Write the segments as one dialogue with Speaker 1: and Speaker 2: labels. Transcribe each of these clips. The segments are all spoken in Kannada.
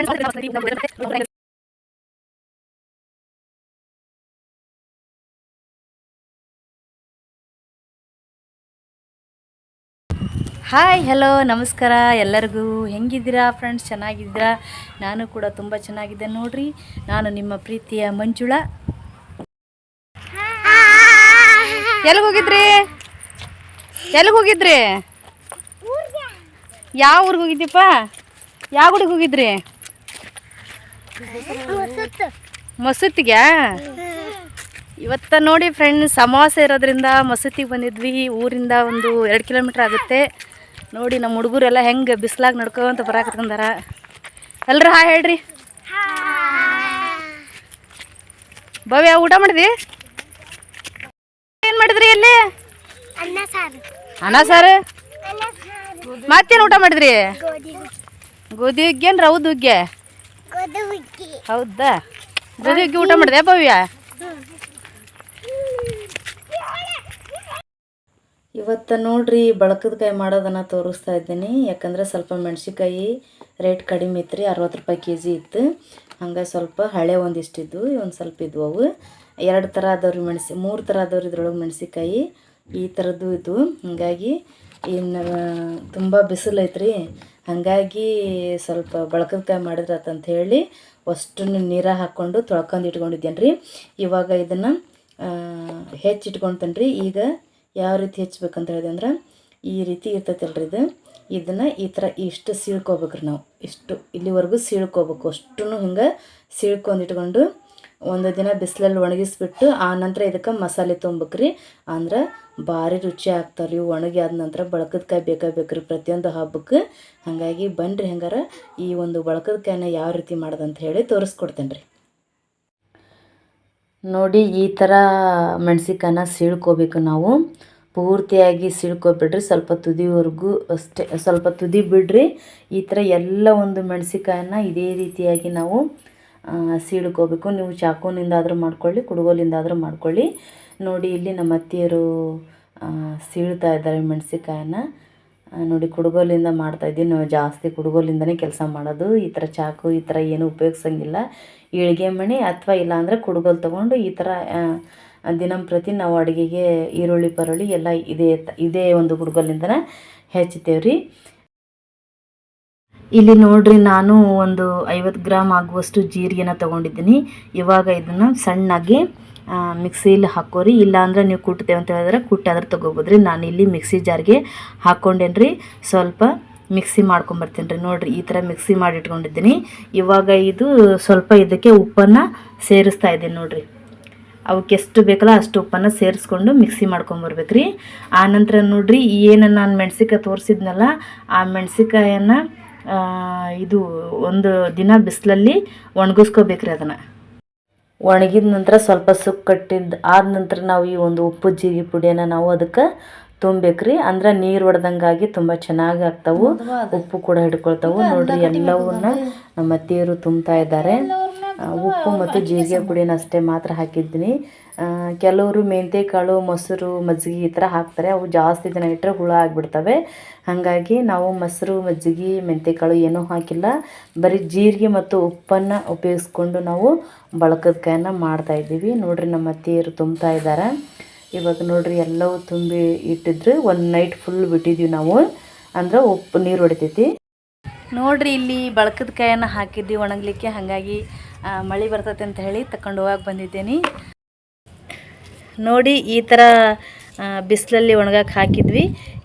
Speaker 1: ಹಾಯ್ ಹಲೋ ನಮಸ್ಕಾರ ಎಲ್ಲರಿಗೂ. ಹೆಂಗಿದ್ದೀರಾ ಫ್ರೆಂಡ್ಸ್? ಚೆನ್ನಾಗಿದ್ದೀರಾ? ನಾನು ಕೂಡ ತುಂಬ ಚೆನ್ನಾಗಿದ್ದೆ ನೋಡ್ರಿ. ನಾನು ನಿಮ್ಮ ಪ್ರೀತಿಯ ಮಂಜುಳಾ. ಎಲ್ಲಿಗೆ ಹೋಗಿದ್ರಿ? ಯಾವ ಊರಿಗೆ ಹೋಗಿದ್ದೀಪ್ಪ? ಯಾವ ಗುಡಿಗೆ ಹೋಗಿದ್ರಿ? ಮಸೂತಿಗೆ. ಇವತ್ತು ನೋಡಿ ಫ್ರೆಂಡ್ಸ್, ಅಮಾವಾಸ್ಯೆ ಇರೋದ್ರಿಂದ ಮಸೂತಿಗೆ ಬಂದಿದ್ವಿ. ಊರಿಂದ ಒಂದು 2 ಕಿಲೋಮೀಟ್ರ್ ಆಗುತ್ತೆ. ನೋಡಿ ನಮ್ಮ ಹುಡುಗರೆಲ್ಲ ಹೆಂಗೆ ಬಿಸಿಲಾಗಿ ನಡ್ಕೊಂತ ಬರಾಕತ್ಕೊಂಡಾರ. ಎಲ್ಲರೂ ಹಾಯ್ ಹೇಳ್ರಿ. ಭವ್ಯ, ಊಟ ಮಾಡಿದ್ರಿ? ಏನು ಮಾಡಿದ್ರಿ ಅಲ್ಲಿ? ಅನ್ನ ಸಾರು. ಮತ್ತೇನು ಊಟ ಮಾಡಿದ್ರಿ? ಗೋಧಿ ಹುಗ್ಗಿ ಏನು ರೌದು ಹುಗ್ಗಿ? ಹೌದಾ, ಗೋಧಿ ಹುಗ್ಗಿ ಊಟ ಮಾಡಿದೆ ಭವ್ಯ? ಇವತ್ತು ನೋಡ್ರಿ ಬಳಕದಕಾಯಿ ಮಾಡೋದನ್ನು ತೋರಿಸ್ತಾ ಇದ್ದೀನಿ. ಯಾಕಂದರೆ ಸ್ವಲ್ಪ ಮೆಣಸಿನ್ಕಾಯಿ ರೇಟ್ ಕಡಿಮೆ ಇತ್ತು ರೀ, 60 ರೂಪಾಯಿ ಕೆ ಜಿ ಇತ್ತು. ಹಂಗೆ ಸ್ವಲ್ಪ ಹಳೆ ಒಂದಿಷ್ಟಿದ್ವು, ಒಂದು ಸ್ವಲ್ಪ ಇದ್ವು. ಅವು 2 ಥರ ಅದಾವ್ರಿ 3 ಥರ ಅದಾವ್ರಿ ಇದ್ರೊಳಗೆ ಮೆಣಸಿನ್ಕಾಯಿ. ಈ ಥರದ್ದು ಇದ್ವು. ಹಾಗಾಗಿ ಇನ್ನು ತುಂಬ ಬಿಸಿಲು ಐತ್ರಿ, ಹಾಗಾಗಿ ಸ್ವಲ್ಪ ಬಳಕದಕಾಯಿ ಮಾಡಿದ್ರತ್ತಂತ ಹೇಳಿ ಅಷ್ಟನ್ನು ನೀರಾಗ ಹಾಕ್ಕೊಂಡು ತೊಳ್ಕೊಂಡು ಇಟ್ಕೊಂಡಿದ್ದೇನೆ ರೀ. ಇವಾಗ ಇದನ್ನು ಹೆಚ್ಚಿಟ್ಕೊಳ್ತೇನೆ ರೀ. ಈಗ ಯಾವ ರೀತಿ ಹೆಚ್ಚಬೇಕಂತ ಹೇಳಿದೆ ಅಂದ್ರೆ, ಈ ರೀತಿ ಇರ್ತೈತಲ್ರಿ ಇದನ್ನು ಈ ಥರ ಇಷ್ಟು ಸೀಳ್ಕೊಬೇಕ್ರಿ. ನಾವು ಇಷ್ಟು ಇಲ್ಲಿವರೆಗೂ ಸೀಳ್ಕೊಬೇಕು. ಅಷ್ಟೂ ಹಿಂಗೆ ಸೀಳ್ಕೊಂಡು ಒಂದು ದಿನ ಬಿಸಿಲಲ್ಲಿ ಒಣಗಿಸ್ಬಿಟ್ಟು ಆನಂತರ ಇದಕ್ಕೆ ಮಸಾಲೆ ತುಂಬ್ಬೇಕ್ರಿ. ಅಂದ್ರೆ ಭಾರಿ ರುಚಿ ಆಗ್ತಾವ್ರಿ. ಒಣಗಿ ಆದ ನಂತರ ಬಳಕದಕಾಯಿ ಬೇಕ್ರಿ ಪ್ರತಿಯೊಂದು ಹಬ್ಬಕ್ಕೆ. ಹಾಗಾಗಿ ಬನ್ನಿರಿ, ಹೆಂಗಾರ ಈ ಒಂದು ಬಳಕದಕಾಯಿನ ಯಾವ ರೀತಿ ಮಾಡೋದಂತ ಹೇಳಿ ತೋರಿಸ್ಕೊಡ್ತೇನೆ ರೀ. ನೋಡಿ, ಈ ಥರ ಮೆಣಸಿನ್ಕಾಯಿನ ಸೀಳ್ಕೋಬೇಕು. ನಾವು ಪೂರ್ತಿಯಾಗಿ ಸೀಳ್ಕೊಬಿಡ್ರಿ, ಸ್ವಲ್ಪ ತುದಿವರೆಗೂ ಅಷ್ಟೇ, ಸ್ವಲ್ಪ ತುದಿ ಬಿಡ್ರಿ. ಈ ಥರ ಎಲ್ಲ ಒಂದು ಮೆಣಸಿನ್ಕಾಯನ್ನ ಇದೇ ರೀತಿಯಾಗಿ ನಾವು ಸೀಳ್ಕೋಬೇಕು. ನೀವು ಚಾಕುನಿಂದಾದರೂ ಮಾಡ್ಕೊಳ್ಳಿ, ಕುಡುಗೋಲಿಂದಾದರೂ ಮಾಡ್ಕೊಳ್ಳಿ. ನೋಡಿ, ಇಲ್ಲಿ ನಮ್ಮ ಅತ್ತೆಯರು ಸೀಳ್ತಾ ಇದ್ದಾರೆ ಮೆಣಸಿನ್ಕಾಯನ್ನ. ನೋಡಿ, ಕುಡುಗೋಲಿಂದ ಮಾಡ್ತಾಯಿದ್ದೀನಿ. ನಾವು ಜಾಸ್ತಿ ಕುಡುಗೋಲಿಂದನೇ ಕೆಲಸ ಮಾಡೋದು. ಈ ಥರ ಚಾಕು ಈ ಥರ ಏನೂ ಉಪಯೋಗಿಸಂಗಿಲ್ಲ. ಈಳ್ಗೆ ಮಣಿ ಅಥವಾ ಇಲ್ಲಾಂದರೆ ಕುಡುಗೋಲು ತೊಗೊಂಡು ಈ ಥರ ದಿನಂಪ್ರತಿ ನಾವು ಅಡುಗೆಗೆ ಈರುಳ್ಳಿ ಪರುಳ್ಳಿ ಎಲ್ಲ ಇದೇ ಒಂದು ಕುಡುಗೋಲಿಂದನೇ ಹೆಚ್ಚುತ್ತೇವೆ ರೀ. ಇಲ್ಲಿ ನೋಡ್ರಿ, ನಾನು ಒಂದು 50 ಗ್ರಾಮ್ ಆಗುವಷ್ಟು ಜೀರಿಗೆನ ತೊಗೊಂಡಿದ್ದೀನಿ. ಇವಾಗ ಇದನ್ನು ಸಣ್ಣಾಗಿ ಮಿಕ್ಸಿಲಿ ಹಾಕೋರಿ. ಇಲ್ಲಾಂದ್ರೆ ನೀವು ಕುಟ್ತೇವೆ ಅಂತ ಹೇಳಿದ್ರೆ ಕುಟ್ಟಾದ್ರೆ ತೊಗೋಬೋದ್ರಿ. ನಾನು ಇಲ್ಲಿ ಮಿಕ್ಸಿ ಜಾರ್ಗೆ ಹಾಕ್ಕೊಂಡೇನಿ ರೀ. ಸ್ವಲ್ಪ ಮಿಕ್ಸಿ ಮಾಡ್ಕೊಂಬರ್ತೀನಿ ರೀ. ನೋಡಿರಿ, ಈ ಥರ ಮಿಕ್ಸಿ ಮಾಡಿ ಇಟ್ಕೊಂಡಿದ್ದೀನಿ. ಇವಾಗ ಇದು ಸ್ವಲ್ಪ ಇದಕ್ಕೆ ಉಪ್ಪನ್ನು ಸೇರಿಸ್ತಾ ಇದ್ದೀನಿ. ನೋಡಿರಿ, ಅವಕ್ಕೆ ಎಷ್ಟು ಬೇಕಲ್ಲ ಅಷ್ಟು ಉಪ್ಪನ್ನು ಸೇರಿಸ್ಕೊಂಡು ಮಿಕ್ಸಿ ಮಾಡ್ಕೊಂಬರ್ಬೇಕು ರೀ. ಆನಂತರ ನೋಡಿರಿ, ಏನು ನಾನು ಮೆಣಸಿನ್ಕಾಯಿ ತೋರಿಸಿದ್ನಲ್ಲ, ಆ ಮೆಣಸಿನ್ಕಾಯನ್ನು ಇದು ಒಂದು ದಿನ ಬಿಸಿಲಲ್ಲಿ ಒಣಗಿಸ್ಕೋಬೇಕ್ರಿ. ಅದನ್ನು ಒಣಗಿದ ನಂತರ ಸ್ವಲ್ಪ ಸುಕ್ಕಟ್ಟಿದ್ದು ಆದ ನಂತರ ನಾವು ಈ ಒಂದು ಉಪ್ಪು ಜೀರಿಗೆ ಪುಡಿಯನ್ನು ನಾವು ಅದಕ್ಕೆ ತುಂಬಬೇಕ್ರಿ. ಅಂದ್ರೆ ನೀರು ಹೊಡೆದಂಗಾಗಿ ತುಂಬ ಚೆನ್ನಾಗಿ ಆಗ್ತಾವು, ಉಪ್ಪು ಕೂಡ ಹಿಡ್ಕೊಳ್ತಾವು. ನೋಡಿರಿ, ಎಲ್ಲವನ್ನ ನಮ್ಮ ಅತ್ತೆಯರು ತುಂಬ್ತಾ ಇದ್ದಾರೆ. ಉಪ್ಪು ಮತ್ತು ಜೀರಿಗೆ ಪುಡಿನ ಅಷ್ಟೇ ಮಾತ್ರ ಹಾಕಿದ್ದೀನಿ. ಕೆಲವರು ಮೆಂತ್ಯಕಾಳು, ಮೊಸರು, ಮಜ್ಜಿಗೆ ಈ ಥರ ಹಾಕ್ತಾರೆ. ಅವು ಜಾಸ್ತಿ ದಿನ ಇಟ್ಟರೆ ಹುಳ ಆಗಿಬಿಡ್ತವೆ. ಹಾಗಾಗಿ ನಾವು ಮೊಸರು, ಮಜ್ಜಿಗೆ, ಮೆಂತ್ಯಕಾಳು ಏನೂ ಹಾಕಿಲ್ಲ. ಬರೀ ಜೀರಿಗೆ ಮತ್ತು ಉಪ್ಪನ್ನು ಉಪಯೋಗಿಸ್ಕೊಂಡು ನಾವು ಬಳಕದಕಾಯಿನ ಮಾಡ್ತಾಯಿದ್ದೀವಿ. ನೋಡಿರಿ, ನಮ್ಮ ಅತ್ತೆಯರು ತುಂಬ್ತಾ ಇದ್ದಾರೆ. ಇವಾಗ ನೋಡಿರಿ, ಎಲ್ಲವೂ ತುಂಬಿ ಇಟ್ಟಿದ್ರು. ಒಂದು ನೈಟ್ ಫುಲ್ ಬಿಟ್ಟಿದ್ದೀವಿ ನಾವು, ಅಂದ್ರೆ ಉಪ್ಪು ನೀರು ಹೊಡಿತೈತಿ. ನೋಡಿರಿ, ಇಲ್ಲಿ ಬಳಕದಕಾಯನ್ನು ಹಾಕಿದ್ವಿ ಒಣಗಲಿಕ್ಕೆ. ಹಾಗಾಗಿ ಮಳೆ ಬರ್ತೈತೆ ಅಂತ ಹೇಳಿ ತಗೊಂಡು ಹೋಗಕ್ಕೆ ಬಂದಿದ್ದೀನಿ. ನೋಡಿ, ಈ ಥರ ಬಿಸಿಲಲ್ಲಿ ಒಣಗಕ್ಕೆ ಹಾಕಿದ್ವಿ.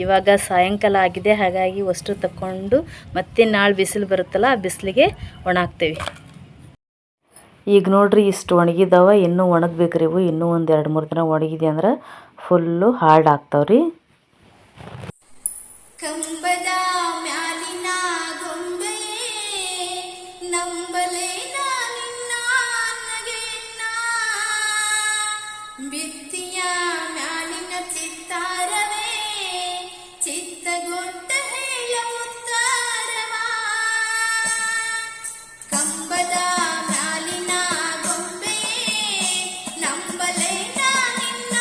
Speaker 1: ಇವಾಗ ಸಾಯಂಕಾಲ ಆಗಿದೆ, ಹಾಗಾಗಿ ಅಷ್ಟು ತಗೊಂಡು ಮತ್ತೆ ನಾಳೆ ಬಿಸಿಲು ಬರುತ್ತಲ್ಲ, ಆ ಬಿಸಿಲಿಗೆ ಒಣಾಕ್ತೇವೆ. ಈಗ ನೋಡಿರಿ, ಇಷ್ಟು ಒಣಗಿದಾವ. ಇನ್ನೂ ಒಣಗಬೇಕ್ರಿ ಇವು. ಇನ್ನೂ ಒಂದು 2-3 ದಿನ ಒಣಗಿದೆ ಅಂದ್ರೆ ಫುಲ್ಲು ಹಾರ್ಡ್ ಆಗ್ತಾವ್ರಿ. ಕಂಬದ ಮ್ಯಾಲಿನ ಗೊಂಬೆಯೇ ನಂಬಲೇನ ನಿನ್ನ ನಗೆಯನ್ನ, ಬಿತ್ತಿಯ ಮ್ಯಾಲಿನ ಚಿತ್ತಾರವೇ ಚಿತ್ತಗೊಂಡ ಹೇಳ ಉತ್ತಾರವ. ಕಂಬದ ಮ್ಯಾಲಿನ ಗೊಂಬೆಯೇ ನಂಬಲೇನ ನಿನ್ನ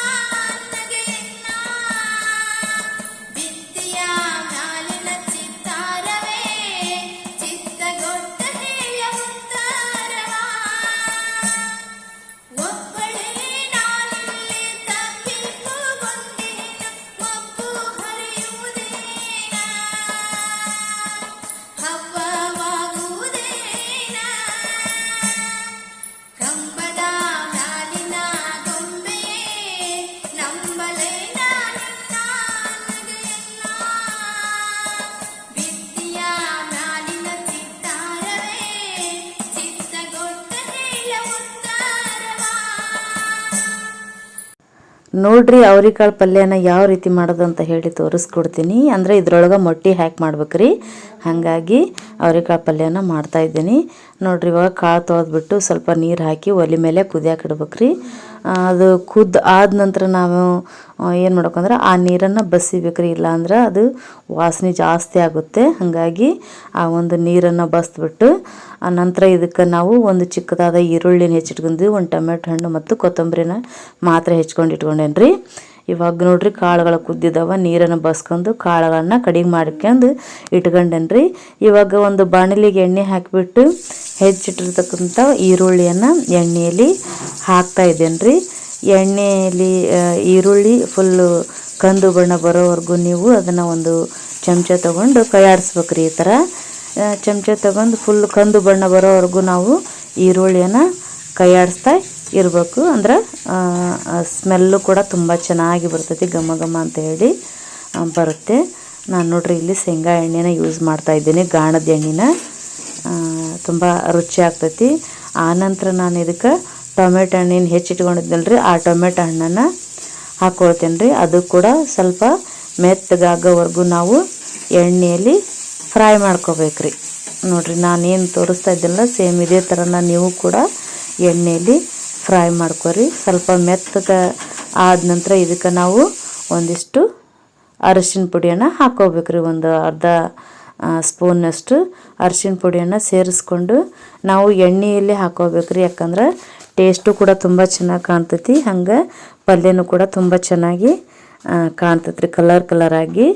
Speaker 1: ನಗೆಯನ್ನ, ಬಿತ್ತಿಯ ಮ್ಯಾಲಿನ ಚಿತ್ತಾರವೇ ಚಿತ್ತಗೊಂಡ ಹೇಳ ನೋಡ್ರಿ ಅವ್ರಿಕಾಳು ಪಲ್ಯನ ಯಾವ ರೀತಿ ಮಾಡೋದು ಅಂತ ಹೇಳಿ ತೋರಿಸ್ಕೊಡ್ತೀನಿ. ಅಂದರೆ ಇದ್ರೊಳಗೆ ಮೊಟ್ಟೆ ಹಾಕಿ ಮಾಡ್ಬೇಕ್ರಿ. ಹಾಗಾಗಿ ಅವ್ರಿಕಾಳು ಪಲ್ಯನ ಮಾಡ್ತಾಯಿದ್ದೀನಿ. ನೋಡ್ರಿ ಇವಾಗ ಕಾಳು ತೊಳೆದ್ಬಿಟ್ಟು ಸ್ವಲ್ಪ ನೀರು ಹಾಕಿ ಒಲೆ ಮೇಲೆ ಕುದಿಯಕ್ಕೆ ಇಡ್ಬೇಕ್ರಿ. ಅದು ಆದ ನಂತರ ನಾವು ಏನು ಮಾಡ್ಬೇಕಂದ್ರೆ ಆ ನೀರನ್ನು ಬಸಿಬೇಕ್ರಿ. ಇಲ್ಲಾಂದ್ರೆ ಅದು ವಾಸನೆ ಜಾಸ್ತಿ ಆಗುತ್ತೆ. ಹಾಗಾಗಿ ಆ ಒಂದು ನೀರನ್ನು ಬಸ್ಬಿಟ್ಟು ಆ ನಂತರ ಇದಕ್ಕೆ ನಾವು ಒಂದು ಚಿಕ್ಕದಾದ ಈರುಳ್ಳಿನ ಹೆಚ್ಚಿಟ್ಕೊಂಡು ಒಂದು ಟೊಮೆಟೊ ಹಣ್ಣು ಮತ್ತು ಕೊತ್ತಂಬರಿನ ಮಾತ್ರ ಹೆಚ್ಕೊಂಡು ಇಟ್ಕೊಂಡೇನ್ರಿ. ಇವಾಗ ನೋಡ್ರಿ ಕಾಳುಗಳು ಕುದ್ದಿದ್ದಾವ, ನೀರನ್ನು ಬಸ್ಕೊಂಡು ಕಾಳುಗಳನ್ನ ಕಡಿಗೆ ಮಾಡ್ಕೊಂಡು ಇಟ್ಕೊಂಡೇನ್ರಿ. ಇವಾಗ ಒಂದು ಬಾಣಲಿಗೆ ಎಣ್ಣೆ ಹಾಕಿಬಿಟ್ಟು ಹೆಚ್ಚಿಟ್ಟಿರ್ತಕ್ಕಂಥ ಈರುಳ್ಳಿಯನ್ನು ಎಣ್ಣೆಯಲ್ಲಿ ಹಾಕ್ತಾ ಇದ್ದೇನೆ. ಎಣ್ಣೆಯಲ್ಲಿ ಈರುಳ್ಳಿ ಫುಲ್ಲು ಕಂದು ಬಣ್ಣ ಬರೋವರೆಗೂ ನೀವು ಅದನ್ನು ಒಂದು ಚಮಚ ತೊಗೊಂಡು ಕೈಯಾಡಿಸ್ಬೇಕ್ರಿ. ಈ ಥರ ಚಮಚ ತೊಗೊಂಡು ಫುಲ್ ಕಂದು ಬಣ್ಣ ಬರೋವರೆಗೂ ನಾವು ಈರುಳ್ಳಿಯನ್ನು ಕೈಯಾಡಿಸ್ತಾ ಇರಬೇಕು. ಅಂದ್ರೆ ಸ್ಮೆಲ್ಲು ಕೂಡ ತುಂಬ ಚೆನ್ನಾಗಿ ಬರ್ತೈತಿ, ಘಮ ಘಮ ಅಂತ ಹೇಳಿ ಬರುತ್ತೆ. ನಾನು ನೋಡ್ರಿ ಇಲ್ಲಿ ಶೇಂಗಾ ಎಣ್ಣೆನ ಯೂಸ್ ಮಾಡ್ತಾಯಿದ್ದೀನಿ, ಗಾಣದ ಎಣ್ಣೆನ. ತುಂಬ ರುಚಿ ಆಗ್ತೈತಿ. ಆನಂತರ ನಾನು ಇದಕ್ಕೆ ಟೊಮೆಟೊ ಹಣ್ಣಿನ ಹೆಚ್ಚಿಟ್ಕೊಂಡಿದ್ದಲ್ರಿ, ಆ ಟೊಮೆಟೊ ಹಣ್ಣನ್ನು ಹಾಕ್ಕೊಳ್ತೇನೆ ರೀ. ಅದು ಕೂಡ ಸ್ವಲ್ಪ ಮೆತ್ತಗಾಗೋವರೆಗೂ ನಾವು ಎಣ್ಣೆಯಲ್ಲಿ ಫ್ರೈ ಮಾಡ್ಕೋಬೇಕ್ರಿ. ನೋಡಿರಿ ನಾನೇನು ತೋರಿಸ್ತಾ ಇದ್ದಿಲ್ಲ ಸೇಮ್ ಇದೇ ಥರನ ನೀವು ಕೂಡ ಎಣ್ಣೆಯಲ್ಲಿ ಫ್ರೈ ಮಾಡ್ಕೊರಿ. ಸ್ವಲ್ಪ ಮೆತ್ತಗೆ ಆದ ನಂತರ ಇದಕ್ಕೆ ನಾವು ಒಂದಿಷ್ಟು ಅರಿಶಿನ ಪುಡಿಯನ್ನು ಹಾಕ್ಕೋಬೇಕ್ರಿ. ಒಂದು ಅರ್ಧ ಸ್ಪೂನಷ್ಟು ಅರಿಶಿನ ಪುಡಿಯನ್ನು ಸೇರಿಸ್ಕೊಂಡು ನಾವು ಎಣ್ಣೆಯಲ್ಲಿ ಹಾಕ್ಕೋಬೇಕ್ರಿ. ಯಾಕಂದ್ರೆ ಟೇಸ್ಟು ಕೂಡ ತುಂಬ ಚೆನ್ನಾಗಿ ಕಾಣ್ತೈತಿ, ಹಂಗೆ ಪಲ್ಯನೂ ಕೂಡ ತುಂಬ ಚೆನ್ನಾಗಿ ಕಾಣ್ತೈತ್ರಿ, ಕಲರಾಗಿ.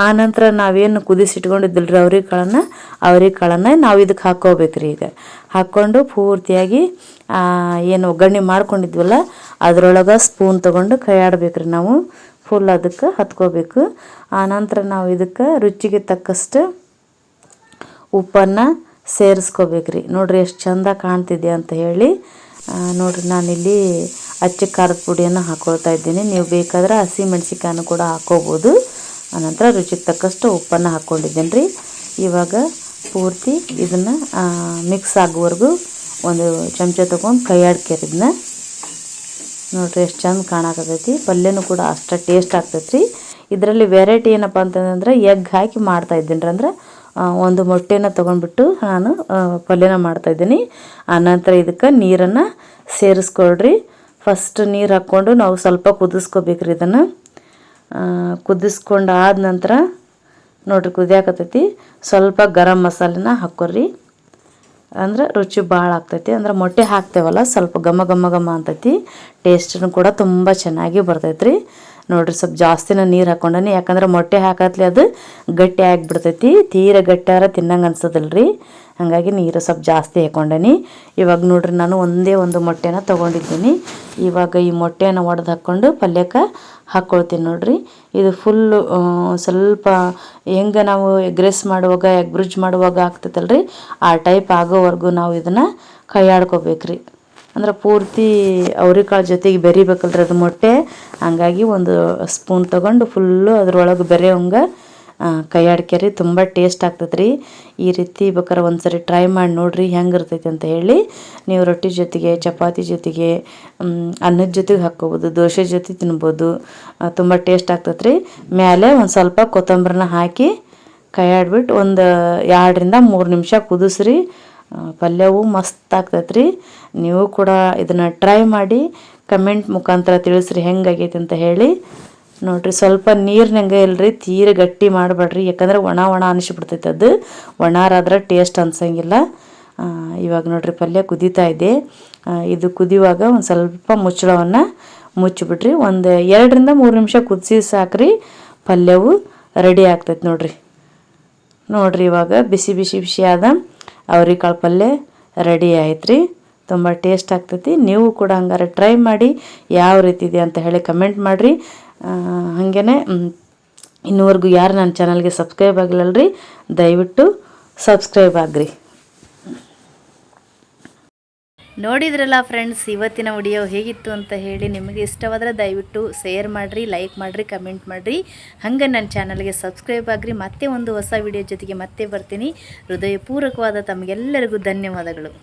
Speaker 1: ಆನಂತರ ನಾವೇನು ಕುದಿಸಿಟ್ಕೊಂಡಿದ್ದಿಲ್ರಿ ಅವ್ರಿಕಾಳನ್ನು ನಾವು ಇದಕ್ಕೆ ಹಾಕ್ಕೋಬೇಕ್ರಿ. ಈಗ ಹಾಕ್ಕೊಂಡು ಪೂರ್ತಿಯಾಗಿ ಏನು ಒಗ್ಗರಣೆ ಮಾಡ್ಕೊಂಡಿದ್ವಲ್ಲ ಅದರೊಳಗೆ ಸ್ಪೂನ್ ತೊಗೊಂಡು ಕೈಯಾಡಬೇಕ್ರಿ. ನಾವು ಫುಲ್ ಅದಕ್ಕೆ ಹತ್ಕೋಬೇಕು. ಆನಂತರ ನಾವು ಇದಕ್ಕೆ ರುಚಿಗೆ ತಕ್ಕಷ್ಟು ಉಪ್ಪನ್ನು ಸೇರಿಸ್ಕೋಬೇಕ್ರಿ. ನೋಡ್ರಿ ಎಷ್ಟು ಚಂದ ಕಾಣ್ತಿದೆ ಅಂತ ಹೇಳಿ. ನೋಡ್ರಿ ನಾನಿಲ್ಲಿ ಅಚ್ಚ ಖಾರದ ಪುಡಿಯನ್ನು ಹಾಕ್ಕೊಳ್ತಾ ಇದ್ದೀನಿ. ನೀವು ಬೇಕಾದ್ರೆ ಹಸಿ ಮೆಣಸಿಕಾಯನ್ನು ಕೂಡ ಹಾಕ್ಕೋಬೋದು. ಆನಂತರ ರುಚಿಗೆ ತಕ್ಕಷ್ಟು ಉಪ್ಪನ್ನು ಹಾಕ್ಕೊಂಡಿದ್ದೇನೆ ರೀ. ಇವಾಗ ಪೂರ್ತಿ ಇದನ್ನು ಮಿಕ್ಸ್ ಆಗೋವರೆಗೂ ಒಂದು ಚಮಚ ತೊಗೊಂಡು ಕೈಯಾಡ್ಕೇರಿದ್ನ. ನೋಡ್ರಿ ಎಷ್ಟು ಚಂದ ಕಾಣಕತ್ತೈತಿ. ಪಲ್ಯನೂ ಕೂಡ ಅಷ್ಟು ಟೇಸ್ಟ್ ಆಗ್ತೈತಿ. ಇದರಲ್ಲಿ ವೆರೈಟಿ ಏನಪ್ಪ ಅಂತಂದ್ರೆ ಎಗ್ ಹಾಕಿ ಮಾಡ್ತಾಯಿದ್ದೀನಿ. ಅಂದ್ರೆ ಒಂದು ಮೊಟ್ಟೆನ ತೊಗೊಂಡ್ಬಿಟ್ಟು ನಾನು ಪಲ್ಯನ ಮಾಡ್ತಾಯಿದ್ದೀನಿ. ಆನಂತರ ಇದಕ್ಕೆ ನೀರನ್ನು ಸೇರಿಸ್ಕೊಳ್ರಿ. ಫಸ್ಟ್ ನೀರು ಹಾಕ್ಕೊಂಡು ನಾವು ಸ್ವಲ್ಪ ಕುದಿಸ್ಕೋಬೇಕ್ರಿ. ಇದನ್ನು ಕುದಿಸ್ಕೊಂಡು ಆದ ನಂತರ ನೋಡ್ರಿ ಕುದಿಯಾಕತ್ತೈತಿ. ಸ್ವಲ್ಪ ಗರಂ ಮಸಾಲೆನ ಹಾಕ್ಕೊರಿ. ಅಂದ್ರೆ ರುಚಿ ಭಾಳ ಆಗ್ತೈತಿ. ಅಂದ್ರೆ ಮೊಟ್ಟೆ ಹಾಕ್ತೇವಲ್ಲ ಸ್ವಲ್ಪ ಘಮ ಘಮ ಘಮ ಅಂತೈತಿ. ಟೇಸ್ಟನ್ನು ಕೂಡ ತುಂಬ ಚೆನ್ನಾಗಿ ಬರ್ತೈತ್ರಿ. ನೋಡ್ರಿ ಸ್ವಲ್ಪ ಜಾಸ್ತಿನ ನೀರು ಹಾಕ್ಕೊಂಡನಿ. ಯಾಕಂದ್ರೆ ಮೊಟ್ಟೆ ಹಾಕತ್ಲಿ ಅದು ಗಟ್ಟಿ ಆಗಿಬಿಡ್ತೈತಿ. ತೀರ ಗಟ್ಟಿಯಾರ ತಿನ್ನಂಗೆ ಅನ್ಸೋದಿಲ್ರಿ. ಹಾಗಾಗಿ ನೀರು ಸ್ವಲ್ಪ ಜಾಸ್ತಿ ಹಾಕ್ಕೊಂಡನಿ. ಇವಾಗ ನೋಡ್ರಿ ನಾನು ಒಂದೇ ಒಂದು ಮೊಟ್ಟೆನ ತೊಗೊಂಡಿದ್ದೀನಿ. ಇವಾಗ ಈ ಮೊಟ್ಟೆನ ಒಡೆದು ಹಾಕ್ಕೊಂಡು ಪಲ್ಯಕ್ಕೆ ಹಾಕ್ಕೊಳ್ತೀನಿ. ನೋಡ್ರಿ ಇದು ಫುಲ್ಲು ಸ್ವಲ್ಪ ಹೆಂಗೆ ನಾವು ಎಗ್ ರೈಸ್ ಮಾಡುವಾಗ ಎಗ್ ಬ್ರಿಡ್ಜ್ ಮಾಡುವಾಗ ಆಗ್ತೈತಲ್ರಿ ಆ ಟೈಪ್ ಆಗೋವರೆಗೂ ನಾವು ಇದನ್ನು ಕೈಯಾಡ್ಕೋಬೇಕ್ರಿ. ಅಂದ್ರೆ ಪೂರ್ತಿ ಅವ್ರಿಕಾಳು ಜೊತೆಗೆ ಬೆರಿಬೇಕಲ್ರಿ ಅದು ಮೊಟ್ಟೆ. ಹಂಗಾಗಿ ಒಂದು ಸ್ಪೂನ್ ತೊಗೊಂಡು ಫುಲ್ಲು ಅದ್ರೊಳಗೆ ಬೆರೆಯೋಂಗೆ ಕೈಯಾಡ್ಕೆರಿ. ತುಂಬ ಟೇಸ್ಟ್ ಆಗ್ತೈತ್ರಿ. ಈ ರೀತಿ ಬೇಕಾದ್ರೆ ಒಂದ್ಸರಿ ಟ್ರೈ ಮಾಡಿ ನೋಡಿರಿ ಹೆಂಗೆ ಇರ್ತೈತಿ ಅಂತ ಹೇಳಿ. ನೀವು ರೊಟ್ಟಿ ಜೊತೆಗೆ, ಚಪಾತಿ ಜೊತೆಗೆ, ಅನ್ನದ ಜೊತೆಗೆ ಹಾಕ್ಕೋಬೋದು, ದೋಸೆ ಜೊತೆ ತಿನ್ಬೋದು. ತುಂಬ ಟೇಸ್ಟ್ ಆಗ್ತೈತ್ರಿ. ಮೇಲೆ ಒಂದು ಸ್ವಲ್ಪ ಕೊತ್ತಂಬರಿನ ಹಾಕಿ ಕೈಯಾಡ್ಬಿಟ್ಟು ಒಂದು 2ರಿಂದ 3 ನಿಮಿಷ ಕುದಿಸ್ರಿ. ಪಲ್ಯವು ಮಸ್ತ್ ಆಗ್ತೈತ್ರಿ. ನೀವು ಕೂಡ ಇದನ್ನು ಟ್ರೈ ಮಾಡಿ ಕಮೆಂಟ್ ಮುಖಾಂತರ ತಿಳಿಸ್ರಿ ಹೆಂಗಾಗೈತೆ ಅಂತ ಹೇಳಿ. ನೋಡಿರಿ ಸ್ವಲ್ಪ ನೀರಿನಂಗೆ ಇಲ್ರಿ, ತೀರ ಗಟ್ಟಿ ಮಾಡಬೇಡ್ರಿ. ಯಾಕಂದ್ರೆ ಒಣ ಅನಿಸ್ಬಿಡ್ತೈತೆ. ಅದು ಒಣಾರಾದ್ರೆ ಟೇಸ್ಟ್ ಅನ್ಸಂಗಿಲ್ಲ. ಇವಾಗ ನೋಡ್ರಿ ಪಲ್ಯ ಕುದೀತಾ ಇದೆ. ಇದು ಕುದಿಯುವಾಗ ಒಂದು ಸ್ವಲ್ಪ ಮುಚ್ಚಳವನ್ನು ಮುಚ್ಚಿಬಿಡ್ರಿ. ಒಂದು 2ರಿಂದ 3 ನಿಮಿಷ ಕುದಿಸಿ ಸಾಕ್ರಿ. ಪಲ್ಯವು ರೆಡಿ ಆಗ್ತೈತೆ ನೋಡ್ರಿ. ಇವಾಗ ಬಿಸಿ ಆದ ಅವ್ರಿಕಾಳು ಪಲ್ಯ ರೆಡಿ ಆಯ್ತು ರೀ. ತುಂಬ ಟೇಸ್ಟ್ ಆಗ್ತೈತಿ. ನೀವು ಕೂಡ ಹಂಗಾರೆ ಟ್ರೈ ಮಾಡಿ ಯಾವ ರೀತಿ ಇದೆ ಅಂತ ಹೇಳಿ ಕಮೆಂಟ್ ಮಾಡಿರಿ. ಹಾಗೇ ಇನ್ನೂವರೆಗೂ ಯಾರು ನನ್ನ ಚಾನಲ್ಗೆ ಸಬ್ಸ್ಕ್ರೈಬ್ ಆಗಿಲ್ಲಲ್ರಿ ದಯವಿಟ್ಟು ಸಬ್ಸ್ಕ್ರೈಬ್ ಆಗ್ರಿ. ನೋಡಿದ್ರಲ್ಲ ಫ್ರೆಂಡ್ಸ್, ಇವತ್ತಿನ ವಿಡಿಯೋ ಹೇಗಿತ್ತು ಅಂತ ಹೇಳಿ. ನಿಮಗೆ ಇಷ್ಟವಾದರೆ ದಯವಿಟ್ಟು ಶೇರ್ ಮಾಡಿರಿ, ಲೈಕ್ ಮಾಡಿರಿ, ಕಮೆಂಟ್ ಮಾಡಿರಿ. ಹಾಗೆ ನನ್ನ ಚಾನಲ್ಗೆ ಸಬ್ಸ್ಕ್ರೈಬ್ ಆಗಿರಿ. ಮತ್ತೆ ಒಂದು ಹೊಸ ವಿಡಿಯೋ ಜೊತೆಗೆ ಮತ್ತೆ ಬರ್ತೀನಿ. ಹೃದಯಪೂರ್ವಕವಾದ ತಮಗೆಲ್ಲರಿಗೂ ಧನ್ಯವಾದಗಳು.